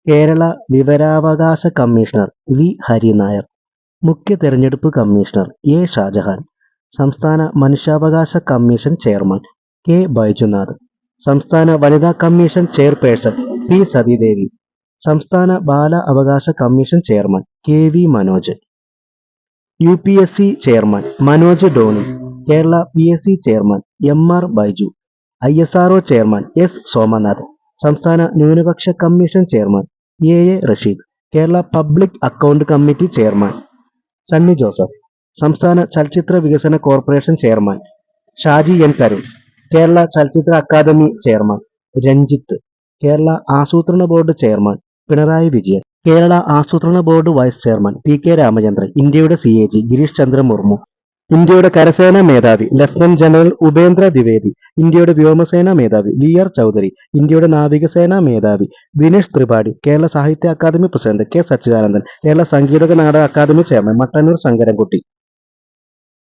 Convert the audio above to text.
കേരള വിവരാവകാശ commissioner V Hari Nair, മുഖ്യ തെരഞ്ഞെടുപ്പ് കമ്മീഷണർ എ ഷാജഹാൻ, സംസ്ഥാന മനുഷ്യാവകാശ കമ്മീഷൻ ചെയർമാൻ കെ ബൈജുനാഥ്, സംസ്ഥാന വനിതാ കമ്മീഷൻ ചെയർപേഴ്സൺ പി സതീദേവി, സംസ്ഥാന ബാല അവകാശ commission chairman K V Manoj, UPSC chairman Manoj Doni, Kerala PSC chairman MR Baiju, ISRO chairman S Somanath, സംസ്ഥാന ന്യൂനപക്ഷ commission chairman A Rasheed, Kerala public account committee chairman Sunny Joseph, സംസ്ഥാന ചലച്ചിത്ര വികസന corporation chairman Shaji N Tarun, Kerala ചലച്ചിത്ര അക്കാദമി ചെയർമാൻ രഞ്ജിത്ത്, കേരള ആസൂത്രണ ബോർഡ് ചെയർമാൻ പിണറായി വിജയൻ, കേരള ആസൂത്രണ board vice chairman PK Ramachandran, ഇന്ത്യയുടെ CAG ഗിരീഷ് ചന്ദ്ര മുർമു, ഇന്ത്യയുടെ കരസേനാ മേധാവി ലഫ്റ്റനന്റ് ജനറൽ ഉപേന്ദ്ര ദ്വിവേദി, ഇന്ത്യയുടെ വ്യോമസേനാ മേധാവി VR ചൗധരി, ഇന്ത്യയുടെ നാവികസേനാ മേധാവി Dinesh Tripathi, Kerala Sahitya Akademi president K Sachidanandan, Kerala Sangeetha Nataka Akademi chairman Mattannur Sankarankutty.